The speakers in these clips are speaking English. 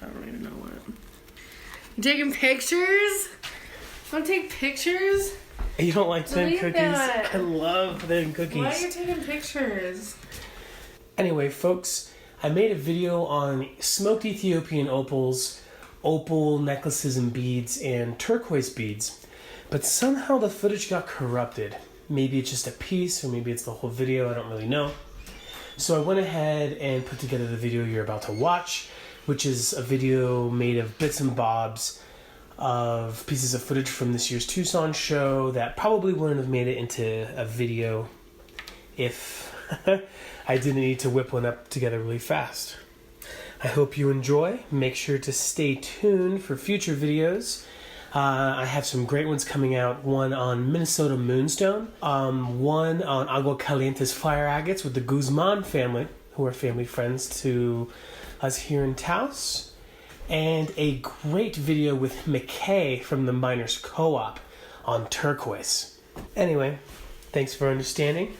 I don't even know what. You taking pictures? Want to take pictures? You don't like thin cookies? That. I love thin cookies. Why are you taking pictures? Anyway, folks, I made a video on smoked Ethiopian opals, opal necklaces and beads, and turquoise beads. But somehow the footage got corrupted. Maybe it's just a piece, or maybe it's the whole video, I don't really know. So I went ahead and put together the video you're about to watch, which is a video made of bits and bobs of pieces of footage from this year's Tucson show that probably wouldn't have made it into a video if I didn't need to whip one up together really fast. I hope you enjoy. Make sure to stay tuned for future videos. I have some great ones coming out. One on Minnesota Moonstone. One on Agua Caliente's fire agates with the Guzman family, who are family friends to us here in Taos. And a great video with McKay from the Miners Co-op on turquoise. Anyway, thanks for understanding.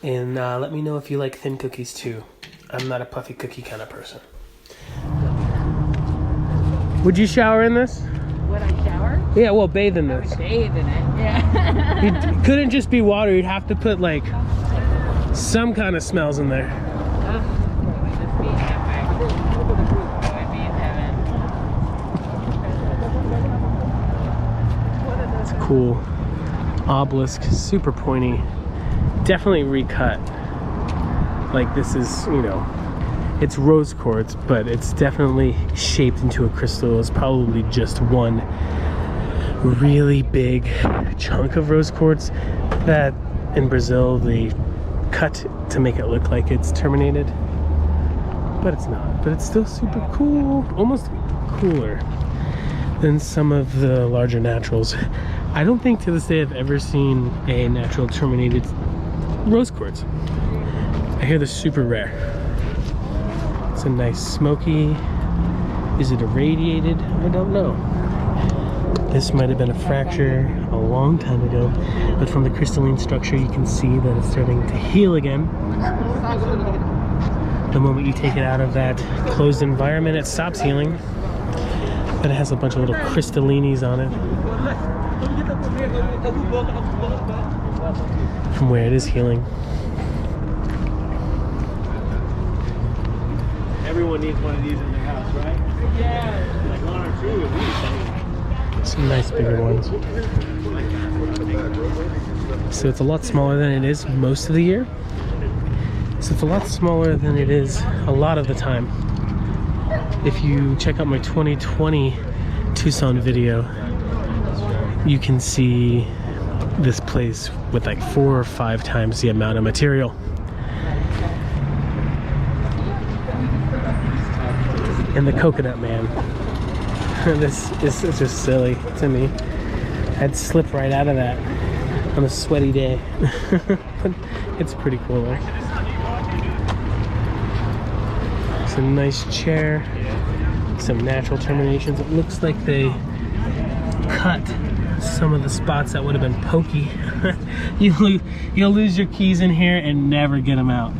And let me know if you like thin cookies too. I'm not a puffy cookie kind of person. Would you shower in this? Would I shower? Yeah, well, bathe in this. I would bathe in it, yeah. You couldn't just be water. You'd have to put like some kind of smells in there. It's cool. Obelisk, super pointy. Definitely recut. Like this is, you know, it's rose quartz, but it's definitely shaped into a crystal. It's probably just one really big chunk of rose quartz that in Brazil they cut to make it look like it's terminated, but it's not. But it's still super cool, almost cooler than some of the larger naturals. I don't think to this day I've ever seen a natural terminated rose quartz. I hear they're super rare. It's a nice smoky. Is it irradiated? I don't know. This might have been a fracture a long time ago, but from the crystalline structure you can see that it's starting to heal again. The moment you take it out of that closed environment, it stops healing. But it has a bunch of little crystallinis on it from where it is healing. Everyone needs one of these in their house, right? Yeah. Like one or two of these. Some nice bigger ones. So it's a lot smaller than it is most of the year. So it's a lot smaller than it is a lot of the time. If you check out my 2020 Tucson video, you can see this place with like 4 or 5 times the amount of material. And the coconut man. This is just silly to me. I'd slip right out of that on a sweaty day. But it's pretty cool though. It's a nice chair. Some natural terminations. It looks like they cut some of the spots that would have been pokey. You'll lose your keys in here and never get them out.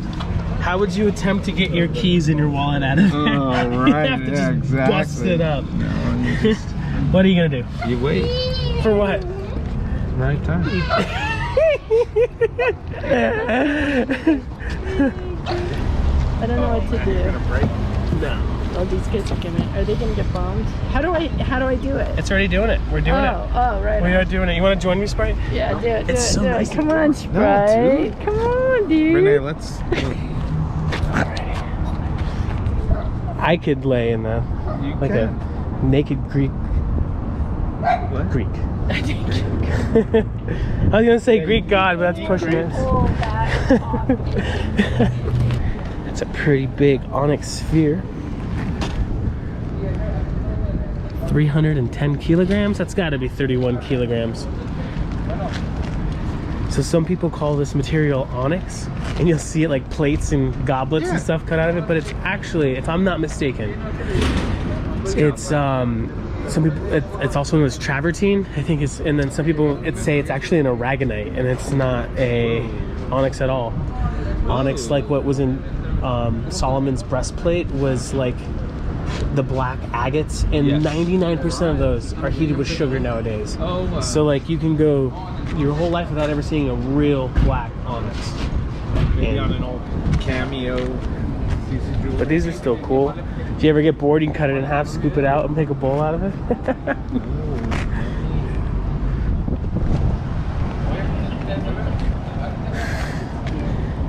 How would you attempt to get your keys in your wallet out of there? Oh, right. You have to just bust it up. No, you just, what are you gonna do? you wait. For what? Right time. I don't know what to do. No. Oh, these kids are are they gonna get bombed? How do I do it? It's already doing it. We're doing it. Oh, right. We are doing it. You want to join me, Sprite? Yeah, do it. It's so nice. Come on, Sprite. Come on, dude. Renee, let's. I could lay in the like a naked Greek. What? Greek. I was gonna say Greek god, but that's pushing it. It's a pretty big onyx sphere. 310 kilograms? That's got to be 31 kilograms. So some people call this material onyx, and you'll see it like plates and goblets and stuff cut out of it, but it's actually, if I'm not mistaken, it's some people, it's also known as travertine, I think it's, and then some people say it's actually an aragonite, and it's not a onyx at all. Onyx, like what was in Solomon's breastplate was like the black agates, and 99% of those are heated with sugar nowadays. Oh, wow. So like you can go your whole life without ever seeing a real black onyx. Maybe on an old cameo. But these are still cool. If you ever get bored, you can cut it in half, scoop it out, and make a bowl out of it.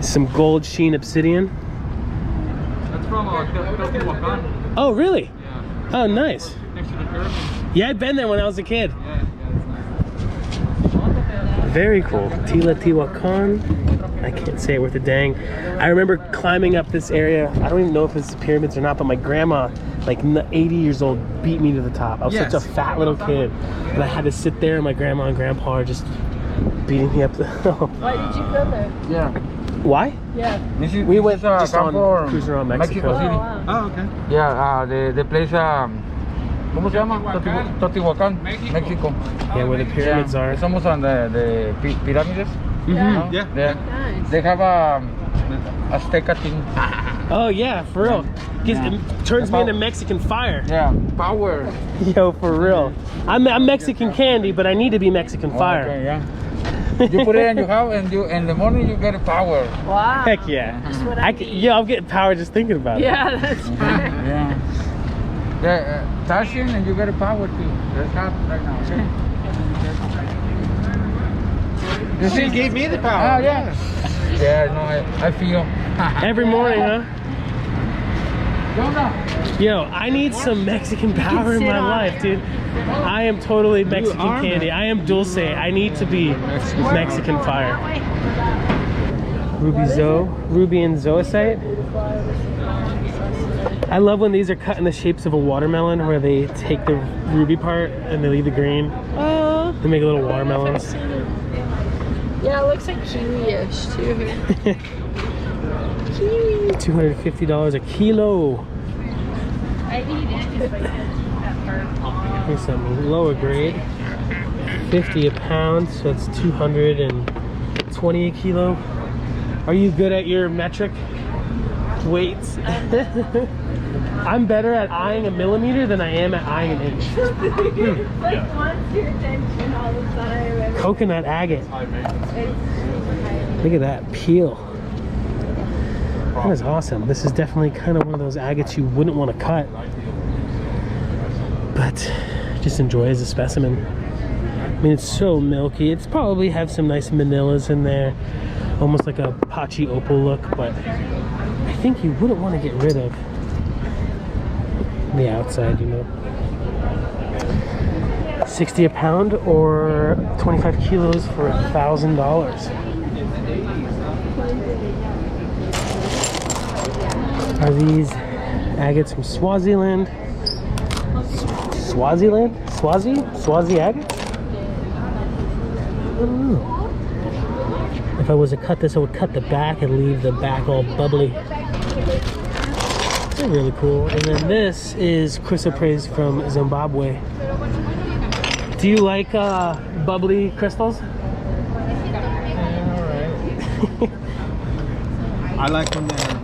Some gold sheen obsidian. That's from Tucson. Oh, really? Yeah. Oh, nice. Next to the pyramid. Yeah, I've been there when I was a kid. Yeah, it's nice. Very cool. Teotihuacan. I can't say it worth a dang. I remember climbing up this area. I don't even know if it's the pyramids or not, but my grandma, like 80 years old, beat me to the top. I was such a fat little kid, and I had to sit there, and my grandma and grandpa are just beating me up the hill. Why did you go there? Yeah. Why? Yeah. We went just on cruising around Mexico. Oh, wow. Oh, okay. Yeah, the place, ¿cómo se llama? Teotihuacan, Mexico. Yeah, where the pyramids are. Estamos on the pyramids. Mhm. Yeah. Yeah. Nice. They have Azteca thing. Oh yeah, for real. It turns me into Mexican fire. Yeah, power. Yo, for real. I'm Mexican candy, but I need to be Mexican fire. Okay, yeah. You put it in your house, and in the morning you get power. Wow. Heck yeah. That's what I need. Yeah, I'm getting power just thinking about it. Yeah, that's right. Yeah. Yeah, touch it and you get power too. That's hot right now. Okay? She gave me the power. Oh yeah. Yeah, no, I feel. Every morning, huh? Jonah. Yo, I need some Mexican power in my life, dude. I am totally Mexican are, candy. I am dulce. I need to be Mexican fire. Ruby and zoisite. I love when these are cut in the shapes of a watermelon, where they take the ruby part and they leave the green. Oh. They make little watermelons. Yeah, it looks like kiwi-ish too. Kiwi. $250 a kilo. Here's something lower grade. 50 a pound, so it's 220 a kilo. Are you good at your metric weights? I'm better at eyeing a millimeter than I am at eyeing an inch. Like wants your attention all the time. Coconut agate. Look at that peel. That is awesome. This is definitely kind of one of those agates you wouldn't want to cut, but just enjoy as a specimen. I mean, it's so milky. It's probably have some nice manillas in there, almost like a patchy opal look, but I think you wouldn't want to get rid of the outside, you know. 60 a pound or 25 kilos for $1,000. Are these agates from Swaziland? Swazi agates? I don't know. If I was to cut this, I would cut the back and leave the back all bubbly. They're really cool. And then this is chrysoprase from Zimbabwe. Do you like bubbly crystals? Alright. I like when they're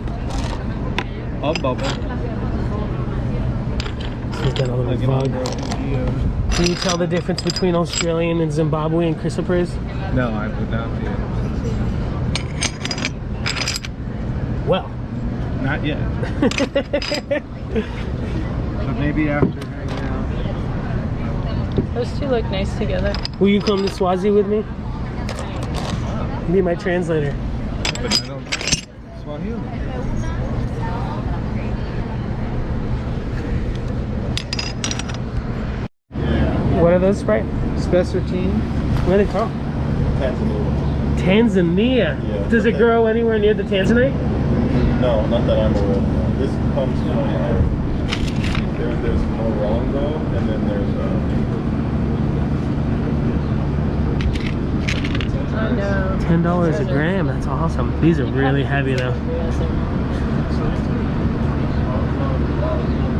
all bubble. He's got a little vug. Can you tell the difference between Australian and Zimbabwean chrysoprase? No, I would not be able Well. to. Not yet. But maybe after hanging out. Those two look nice together. Will you come to Swazi with me? Be my translator. But I don't Swahili. What are those, Sprite? Spessartine. Where are they from? Tanzania. Tanzania. Yeah. Does it grow anywhere near the Tanzanite? No, not that I'm aware of. This comes from there's Morongo, and then there's I know. $10 a gram. That's awesome. These are really heavy though.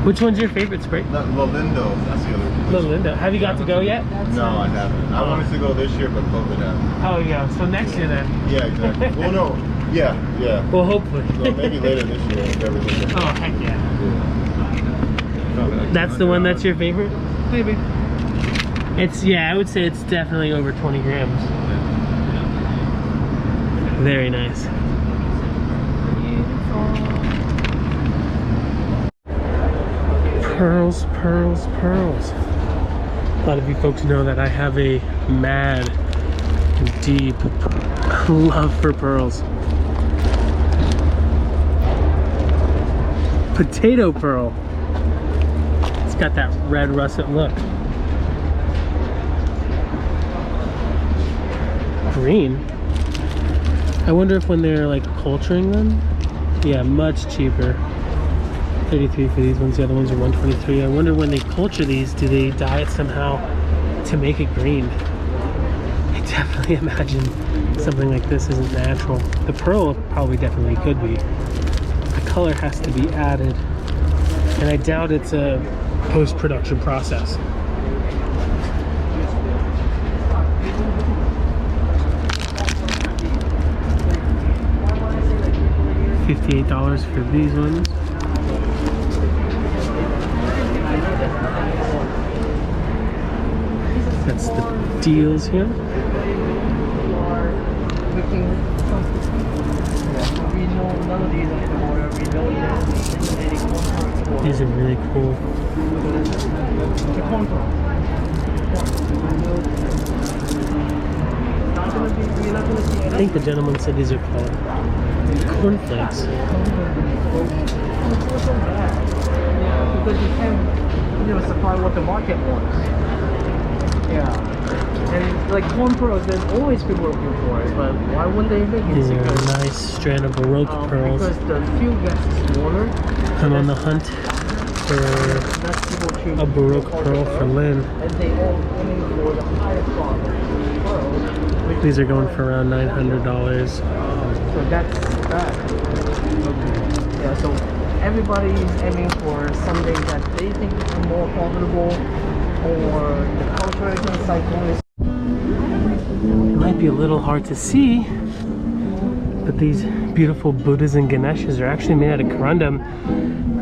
Which one's your favorite, Sprite? Lolindo. That's the other one. Lolindo. Have you got to go yet? No, I haven't. I wanted to go this year, but COVID happened. Oh yeah. So next year then. Yeah, exactly. Well, no, Yeah, yeah. Well, hopefully. Well, maybe later this year if everything goes. Oh, heck yeah. That's the one that's your favorite? Maybe. It's, yeah, I would say it's definitely over 20 grams. Very nice. Pearls, pearls, pearls. A lot of you folks know that I have a mad, deep love for pearls. Potato pearl. It's got that red russet look. Green. I wonder if when they're like culturing them, yeah, much cheaper. 33 for these ones, the other ones are 123. I wonder when they culture these, do they dye it somehow to make it green? I definitely imagine something like this isn't natural. The pearl probably definitely could be. The color has to be added, and I doubt it's a post-production process. $58 for these ones. That's the deals here. These are really cool. I think the gentleman said these are called cornflakes. Because you can't, supply what the market wants. Yeah. And like corn pearls, there's always people looking for it, but why wouldn't they make it? These are a nice strand of Baroque pearls. Because the field gets smaller. I'm on the hunt for a Baroque pearl for Lynn. And they all aim for the highest quality. These are going for around $900. So that's that. Yeah, so everybody's aiming for something that they think is more profitable, or the cultural cycle is. It might be a little hard to see, but these beautiful Buddhas and Ganeshas are actually made out of corundum,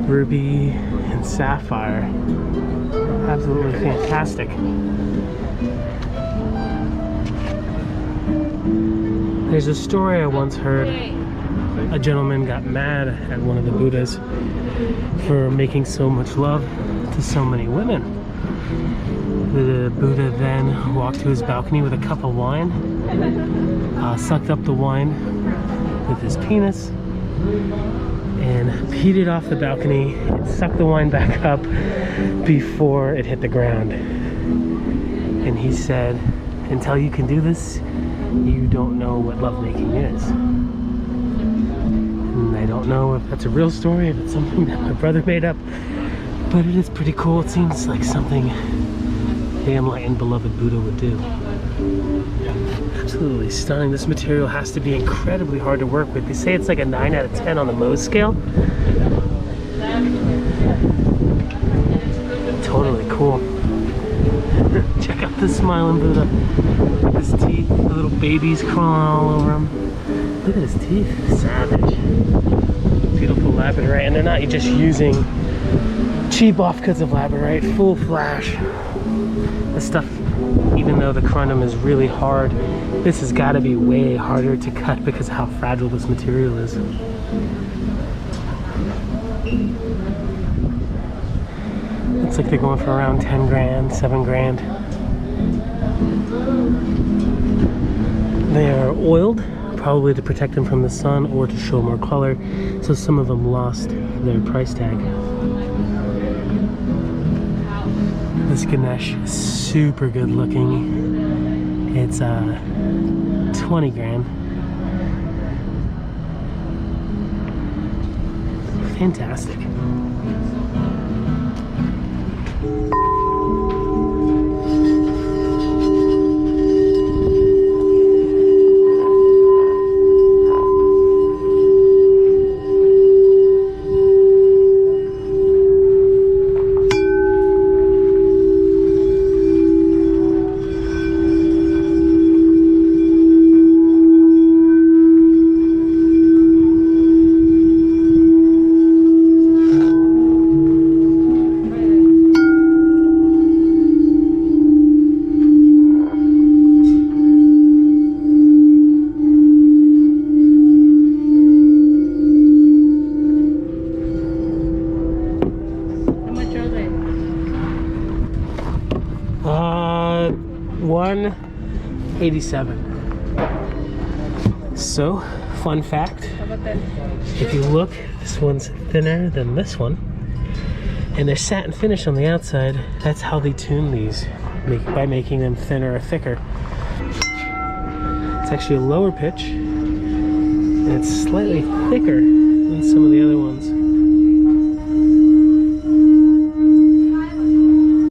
ruby, and sapphire. Absolutely fantastic. There's a story I once heard. A gentleman got mad at one of the Buddhas for making so much love to so many women. The Buddha then walked to his balcony with a cup of wine, sucked up the wine with his penis, and peed it off the balcony and sucked the wine back up before it hit the ground. And he said, until you can do this, you don't know what lovemaking is. And I don't know if that's a real story, if it's something that my brother made up, but it is pretty cool. It seems like something the enlightened beloved Buddha would do. Absolutely stunning. This material has to be incredibly hard to work with. They say it's like a 9 out of 10 on the Mohs scale. Totally cool. Check out this smiling Buddha. His teeth, the little babies crawling all over him. Look at his teeth. Savage. Beautiful Lapidary. And they're not just using cheap offcuts of Lapidary, full flash. This stuff, even though the corundum is really hard, this has got to be way harder to cut because of how fragile this material is. Looks like they're going for around 10 grand, 7 grand. They are oiled, probably to protect them from the sun or to show more color, so some of them lost their price tag. This Ganesh is super good looking. It's 20 grand. Fantastic. $87. So, fun fact, if you look, this one's thinner than this one, and they're satin finish on the outside. That's how they tune these, by making them thinner or thicker. It's actually a lower pitch, and it's slightly thicker than some of the other ones.